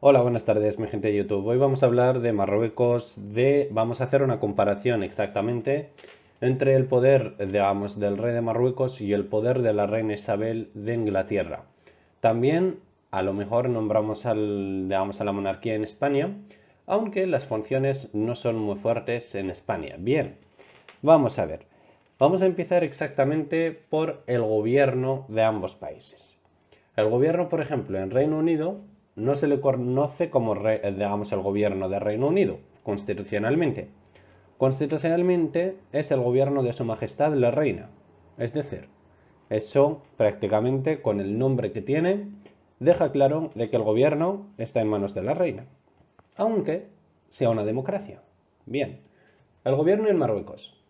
Hola, buenas tardes, mi gente de YouTube. Hoy vamos a hablar de Marruecos, vamos a hacer una comparación exactamente entre el poder, digamos, del rey de Marruecos y el poder de la reina Isabel de Inglaterra. También, a lo mejor nombramos digamos, a la monarquía en España, aunque las funciones no son muy fuertes en España. Bien, vamos a ver. Vamos a empezar exactamente por el gobierno de ambos países. El gobierno, por ejemplo, en Reino Unido no se le conoce como, digamos, el gobierno de Reino Unido, constitucionalmente. Constitucionalmente es el gobierno de Su Majestad la Reina. Es decir, eso prácticamente con el nombre que tiene deja claro de que el gobierno está en manos de la Reina, aunque sea una democracia. Bien, el gobierno en Marruecos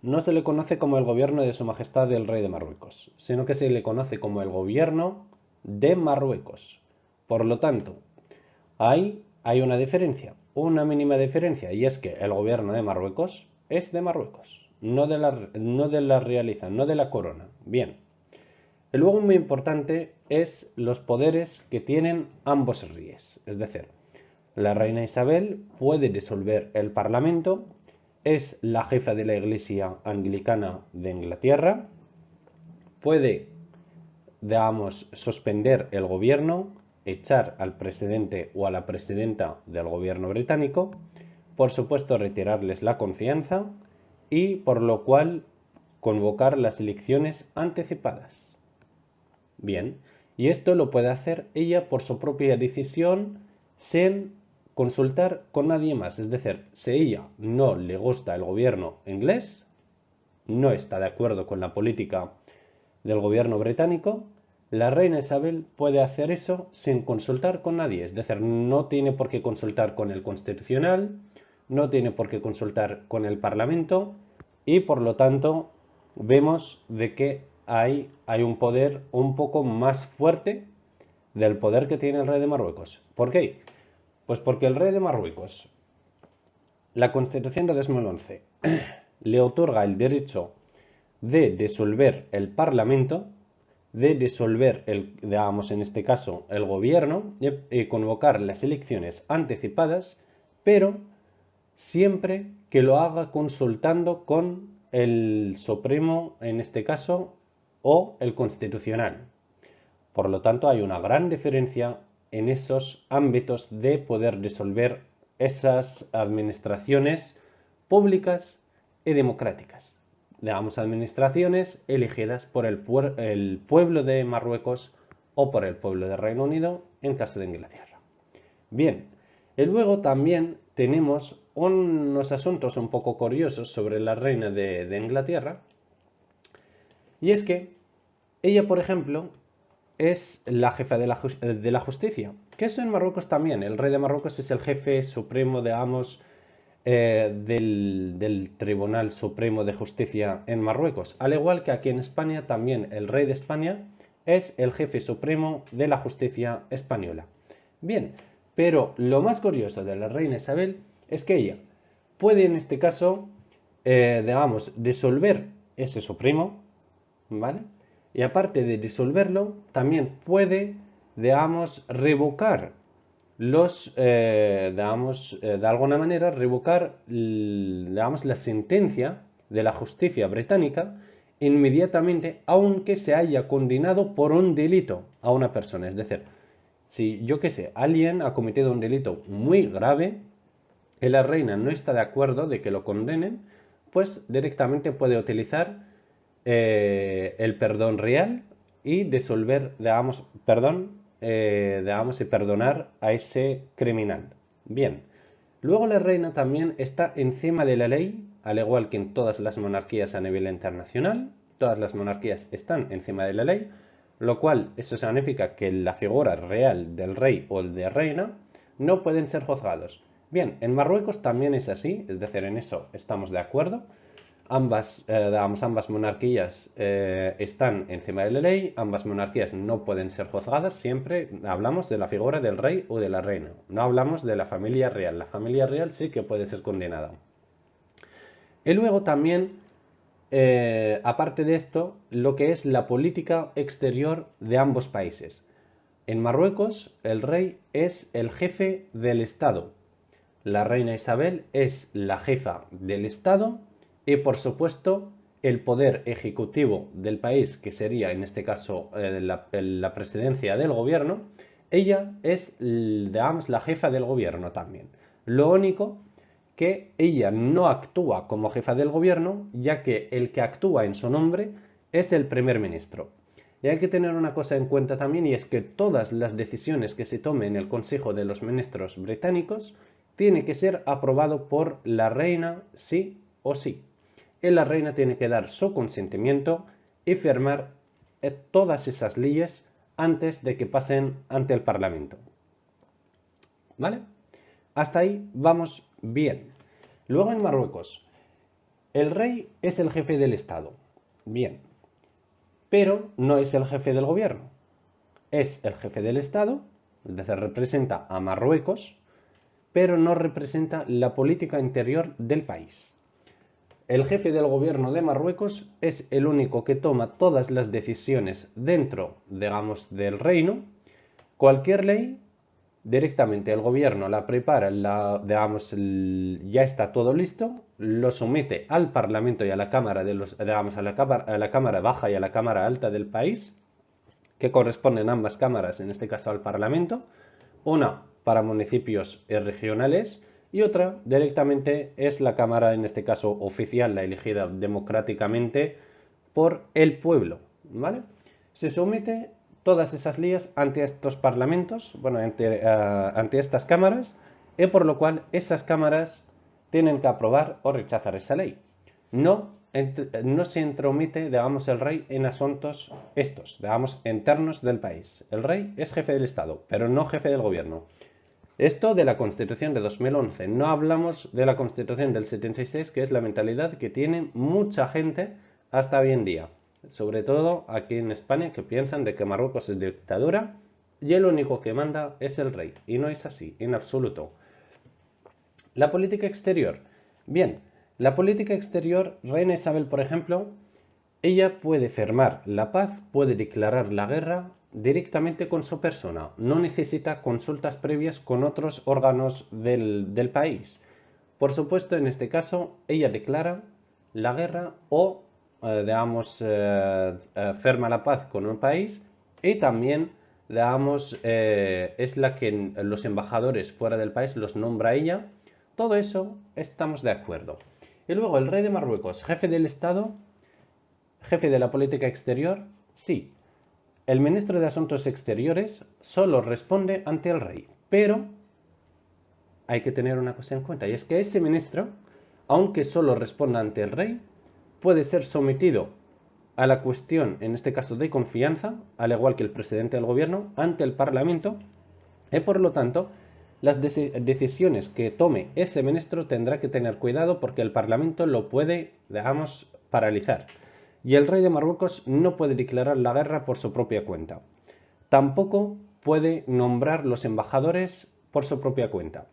no se le conoce como el gobierno de Su Majestad el Rey de Marruecos, sino que se le conoce como el gobierno de Marruecos. Por lo tanto, hay una diferencia, una mínima diferencia, y es que el gobierno de Marruecos es de Marruecos, no de la realiza, no de la corona. Bien. Y luego muy importante es los poderes que tienen ambos reyes, es decir, la reina Isabel puede disolver el Parlamento, es la jefa de la Iglesia Anglicana de Inglaterra, puede, digamos, suspender el gobierno, echar al presidente o a la presidenta del gobierno británico, por supuesto retirarles la confianza y por lo cual convocar las elecciones anticipadas. Bien, y esto lo puede hacer ella por su propia decisión sin consultar con nadie más. Es decir, si ella no le gusta el gobierno inglés, no está de acuerdo con la política del gobierno británico, la reina Isabel puede hacer eso sin consultar con nadie. Es decir, no tiene por qué consultar con el Constitucional, no tiene por qué consultar con el Parlamento y por lo tanto vemos de que hay un poder un poco más fuerte del poder que tiene el rey de Marruecos. ¿Por qué? Pues porque el rey de Marruecos, la Constitución de 2011, le otorga el derecho de disolver el Parlamento, de disolver, digamos en este caso, el gobierno y convocar las elecciones anticipadas, pero siempre que lo haga consultando con el Supremo, en este caso, o el Constitucional. Por lo tanto, hay una gran diferencia en esos ámbitos de poder disolver esas administraciones públicas y democráticas. Digamos, administraciones elegidas por el pueblo de Marruecos o por el pueblo de Reino Unido en caso de Inglaterra. Bien, y luego también tenemos unos asuntos un poco curiosos sobre la reina de Inglaterra, y es que ella, por ejemplo, es la jefa de la justicia. Que eso en Marruecos también. El rey de Marruecos es el jefe supremo, digamos, del Tribunal Supremo de Justicia en Marruecos. Al igual que aquí en España, también el rey de España es el jefe supremo de la justicia española. Bien, pero lo más curioso de la reina Isabel es que ella puede en este caso, digamos, disolver ese supremo, ¿vale? Y aparte de disolverlo, también puede, digamos, revocar digamos, de alguna manera, revocar, digamos, la sentencia de la justicia británica inmediatamente, aunque se haya condenado por un delito a una persona. Es decir, si yo qué sé, alguien ha cometido un delito muy grave y la reina no está de acuerdo de que lo condenen, pues directamente puede utilizar el perdón real y disolver, digamos, perdón, digamos, y perdonar a ese criminal. Bien, luego la reina también está encima de la ley, al igual que en todas las monarquías a nivel internacional, todas las monarquías están encima de la ley, lo cual eso significa que la figura real del rey o de reina no pueden ser juzgados. Bien, en Marruecos también es así, es decir, en eso estamos de acuerdo. Ambas monarquías están encima de la ley, ambas monarquías no pueden ser juzgadas, siempre hablamos de la figura del rey o de la reina, no hablamos de la familia real. La familia real sí que puede ser condenada. Y luego también, aparte de esto, lo que es la política exterior de ambos países. En Marruecos, el rey es el jefe del Estado. La reina Isabel es la jefa del Estado y, por supuesto, el poder ejecutivo del país, que sería en este caso la presidencia del gobierno, ella es, digamos, la jefa del gobierno también. Lo único que ella no actúa como jefa del gobierno, ya que el que actúa en su nombre es el primer ministro. Y hay que tener una cosa en cuenta también, y es que todas las decisiones que se tomen en el Consejo de los Ministros británicos tiene que ser aprobado por la reina sí o sí. Y la reina tiene que dar su consentimiento y firmar todas esas leyes antes de que pasen ante el Parlamento. ¿Vale? Hasta ahí vamos bien. Luego en Marruecos, el rey es el jefe del Estado. Bien. Pero no es el jefe del gobierno. Es el jefe del Estado, es decir, representa a Marruecos, pero no representa la política interior del país. El jefe del gobierno de Marruecos es el único que toma todas las decisiones dentro, digamos, del reino. Cualquier ley, directamente el gobierno la prepara, digamos, ya está todo listo, lo somete al Parlamento y a la Cámara digamos, a la Cámara Baja y a la Cámara Alta del país, que corresponden ambas cámaras, en este caso al Parlamento, una para municipios regionales y otra directamente es la Cámara, en este caso oficial, la elegida democráticamente por el pueblo, ¿vale? Se somete todas esas leyes ante estos parlamentos, bueno, ante estas cámaras, y por lo cual esas cámaras tienen que aprobar o rechazar esa ley. No se intromete, digamos, el rey en asuntos estos, digamos, internos del país. El rey es jefe del Estado, pero no jefe del gobierno. Esto de la Constitución de 2011. No hablamos de la Constitución del 76, que es la mentalidad que tiene mucha gente hasta hoy en día. Sobre todo aquí en España, que piensan de que Marruecos es dictadura y el único que manda es el rey. Y no es así, en absoluto. La política exterior. Bien, la política exterior, Reina Isabel, por ejemplo, ella puede firmar la paz, puede declarar la guerra directamente con su persona. No necesita consultas previas con otros órganos del país. Por supuesto, en este caso, ella declara la guerra o, digamos, firma la paz con un país y también, digamos, es la que los embajadores fuera del país los nombra ella. Todo eso estamos de acuerdo. Y luego el rey de Marruecos, jefe del Estado, jefe de la política exterior, sí. El ministro de Asuntos Exteriores solo responde ante el rey, pero hay que tener una cosa en cuenta, y es que ese ministro, aunque solo responda ante el rey, puede ser sometido a la cuestión, en este caso de confianza, al igual que el presidente del gobierno, ante el Parlamento, y por lo tanto, las decisiones que tome ese ministro tendrá que tener cuidado porque el Parlamento lo puede, digamos, paralizar. Y el rey de Marruecos no puede declarar la guerra por su propia cuenta. Tampoco puede nombrar los embajadores por su propia cuenta,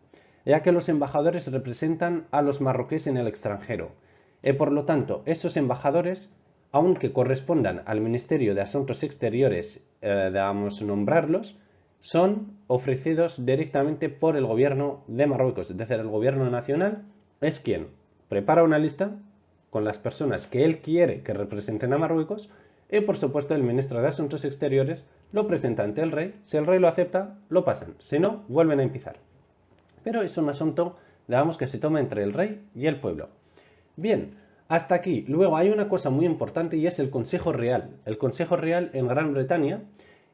ya que los embajadores representan a los marroquíes en el extranjero. Y por lo tanto, esos embajadores, aunque correspondan al Ministerio de Asuntos Exteriores, digamos, nombrarlos, son ofrecidos directamente por el gobierno de Marruecos. Es decir, el gobierno nacional es quien prepara una lista con las personas que él quiere que representen a Marruecos y, por supuesto, el ministro de Asuntos Exteriores lo presenta ante el rey. Si el rey lo acepta, lo pasan. Si no, vuelven a empezar. Pero es un asunto, digamos, que se toma entre el rey y el pueblo. Bien, hasta aquí. Luego hay una cosa muy importante y es el Consejo Real. El Consejo Real en Gran Bretaña,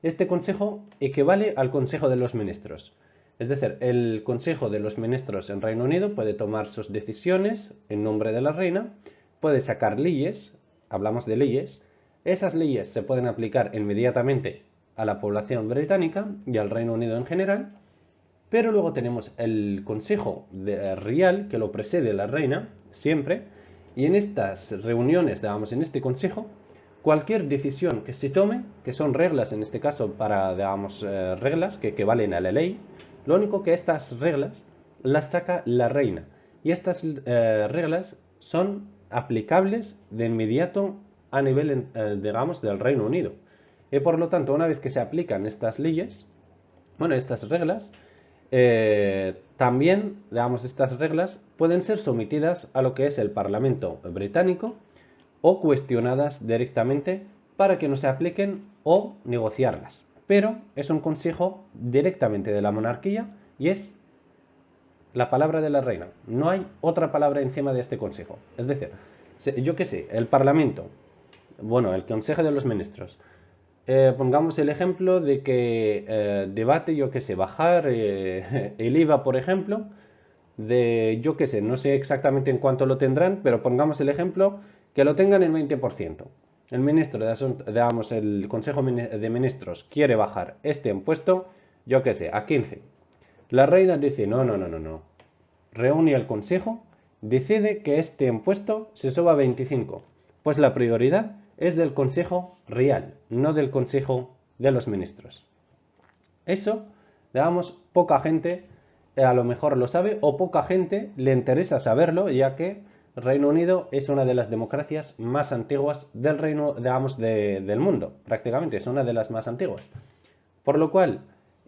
este consejo equivale al Consejo de los Ministros. Es decir, el Consejo de los Ministros en Reino Unido puede tomar sus decisiones en nombre de la reina, puede sacar leyes, hablamos de leyes, esas leyes se pueden aplicar inmediatamente a la población británica y al Reino Unido en general, pero luego tenemos el Consejo Real que lo preside la reina siempre, y en estas reuniones, digamos, en este consejo, cualquier decisión que se tome, que son reglas en este caso para, digamos, reglas que valen a la ley, lo único que estas reglas las saca la reina. Y estas reglas son aplicables de inmediato a nivel, digamos, del Reino Unido. Y por lo tanto, una vez que se aplican estas leyes, Bueno, estas reglas también, digamos, estas reglas pueden ser sometidas a lo que es el Parlamento británico o cuestionadas directamente para que no se apliquen o negociarlas. Pero es un consejo directamente de la monarquía y es la palabra de la reina. No hay otra palabra encima de este consejo. Es decir, yo qué sé, el Parlamento, bueno, el Consejo de los Ministros. Pongamos el ejemplo de que debate, yo qué sé, bajar el IVA, por ejemplo, de, yo qué sé, no sé exactamente en cuánto lo tendrán, pero pongamos el ejemplo que lo tengan en 20%. El ministro digamos, el Consejo de Ministros quiere bajar este impuesto, yo qué sé, a 15. La reina dice, no, no, no, no, no. Reúne al Consejo, decide que este impuesto se suba a 25. Pues la prioridad es del Consejo Real, no del Consejo de los Ministros. Eso, digamos, poca gente a lo mejor lo sabe o poca gente le interesa saberlo, ya que Reino Unido es una de las democracias más antiguas del reino, digamos, del mundo. Prácticamente es una de las más antiguas. Por lo cual,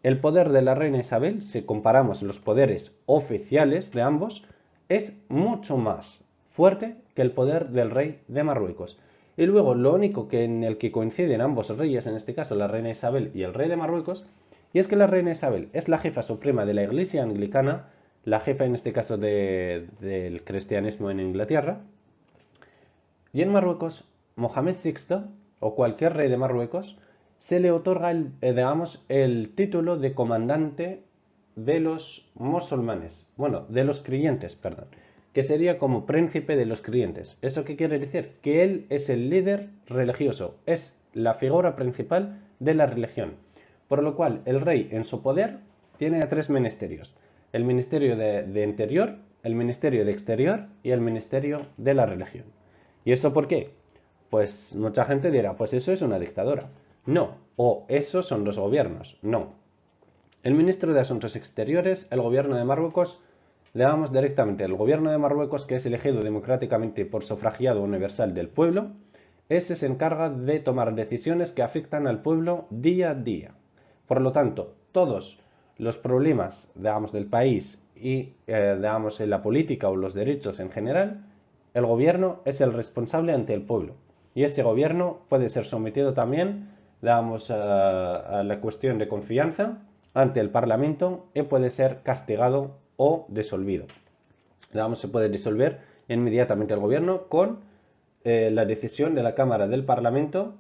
el poder de la reina Isabel, si comparamos los poderes oficiales de ambos, es mucho más fuerte que el poder del rey de Marruecos. Y luego, lo único que en el que coinciden ambos reyes, en este caso la reina Isabel y el rey de Marruecos, y es que la reina Isabel es la jefa suprema de la Iglesia anglicana, la jefa en este caso del cristianismo en Inglaterra, y en Marruecos, Mohamed VI o cualquier rey de Marruecos se le otorga digamos, el título de comandante de los musulmanes, bueno, de los creyentes, perdón, que sería como príncipe de los creyentes. ¿Eso qué quiere decir? Que él es el líder religioso, es la figura principal de la religión. Por lo cual, el rey en su poder tiene tres ministerios. El ministerio de Interior, el ministerio de Exterior y el ministerio de la religión. ¿Y eso por qué? Pues mucha gente dirá, pues eso es una dictadura. No, o esos son los gobiernos. No. El ministro de Asuntos Exteriores, el gobierno de Marruecos, le damos directamente al gobierno de Marruecos, que es elegido democráticamente por sufragiado universal del pueblo. Ese se encarga de tomar decisiones que afectan al pueblo día a día. Por lo tanto, todos los problemas, digamos, del país y, digamos, en la política o los derechos en general, el gobierno es el responsable ante el pueblo. Y ese gobierno puede ser sometido también, digamos, a la cuestión de confianza ante el Parlamento y puede ser castigado o disolvido. Digamos, se puede disolver inmediatamente el gobierno con la decisión de la Cámara del Parlamento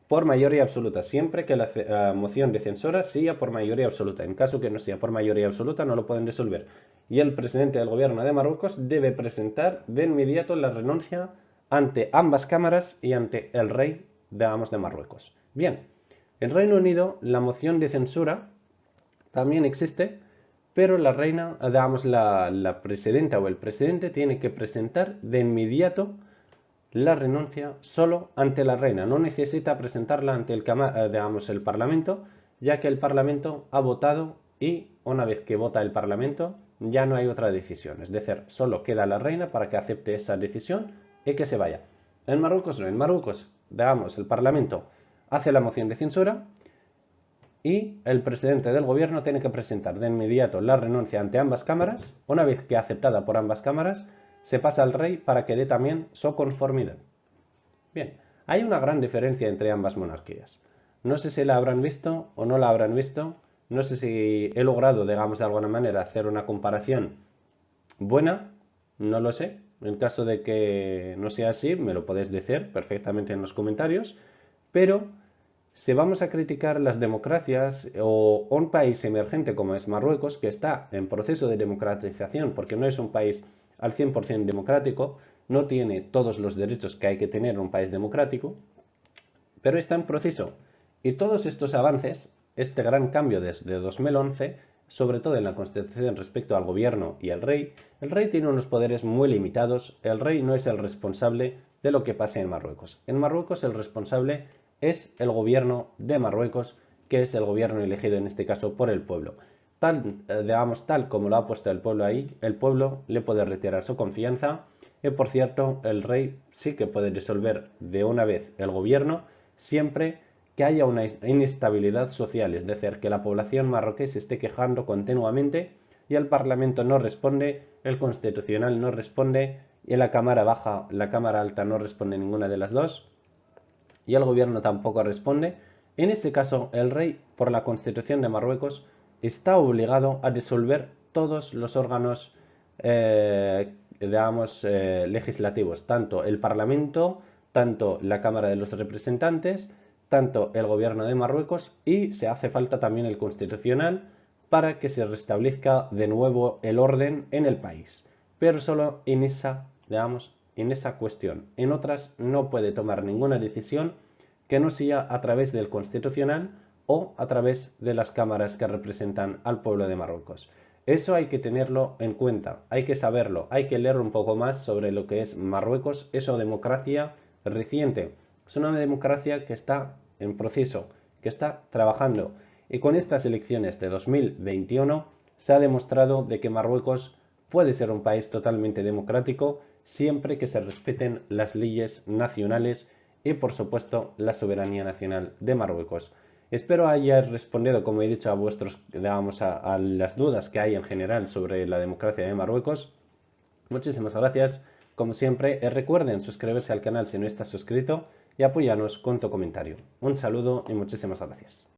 por mayoría absoluta, siempre que la moción de censura sea por mayoría absoluta. En caso que no sea por mayoría absoluta, no lo pueden disolver. Y el presidente del gobierno de Marruecos debe presentar de inmediato la renuncia ante ambas cámaras y ante el rey, digamos, de Marruecos. Bien, en Reino Unido la moción de censura también existe, pero la reina, digamos, la presidenta o el presidente tiene que presentar de inmediato la renuncia solo ante la reina, no necesita presentarla ante el Parlamento, ya que el Parlamento ha votado y una vez que vota el Parlamento ya no hay otra decisión, es decir, solo queda la reina para que acepte esa decisión y que se vaya. En Marruecos no, en Marruecos, digamos, el Parlamento hace la moción de censura y el presidente del gobierno tiene que presentar de inmediato la renuncia ante ambas cámaras, una vez que aceptada por ambas cámaras, se pasa al rey para que dé también su conformidad. Bien, hay una gran diferencia entre ambas monarquías. No sé si la habrán visto o no la habrán visto. No sé si he logrado, digamos, de alguna manera hacer una comparación buena. No lo sé. En caso de que no sea así, me lo podéis decir perfectamente en los comentarios. Pero si vamos a criticar las democracias o un país emergente como es Marruecos, que está en proceso de democratización porque no es un país al 100% democrático, no tiene todos los derechos que hay que tener en un país democrático, pero está en proceso. Y todos estos avances, este gran cambio desde 2011, sobre todo en la Constitución respecto al gobierno y al rey, el rey tiene unos poderes muy limitados, el rey no es el responsable de lo que pase en Marruecos. En Marruecos el responsable es el gobierno de Marruecos, que es el gobierno elegido en este caso por el pueblo. Tal como lo ha puesto el pueblo ahí, el pueblo le puede retirar su confianza y por cierto el rey sí que puede disolver de una vez el gobierno siempre que haya una inestabilidad social, es decir, que la población marroquí se esté quejando continuamente y el Parlamento no responde, el Constitucional no responde y la Cámara Baja, la Cámara Alta no responde ninguna de las dos y el gobierno tampoco responde. En este caso, el rey, por la Constitución de Marruecos, está obligado a disolver todos los órganos, legislativos, tanto el Parlamento, tanto la Cámara de los Representantes, tanto el gobierno de Marruecos y se hace falta también el Constitucional para que se restablezca de nuevo el orden en el país. Pero solo en esa cuestión. En otras no puede tomar ninguna decisión que no sea a través del Constitucional o a través de las cámaras que representan al pueblo de Marruecos. Eso hay que tenerlo en cuenta, hay que saberlo, hay que leer un poco más sobre lo que es Marruecos, es una democracia reciente, es una democracia que está en proceso, que está trabajando. Y con estas elecciones de 2021 se ha demostrado de que Marruecos puede ser un país totalmente democrático siempre que se respeten las leyes nacionales y por supuesto la soberanía nacional de Marruecos. Espero haber respondido, como he dicho, a las dudas que hay en general sobre la democracia de Marruecos. Muchísimas gracias. Como siempre, recuerden suscribirse al canal si no estás suscrito y apóyanos con tu comentario. Un saludo y muchísimas gracias.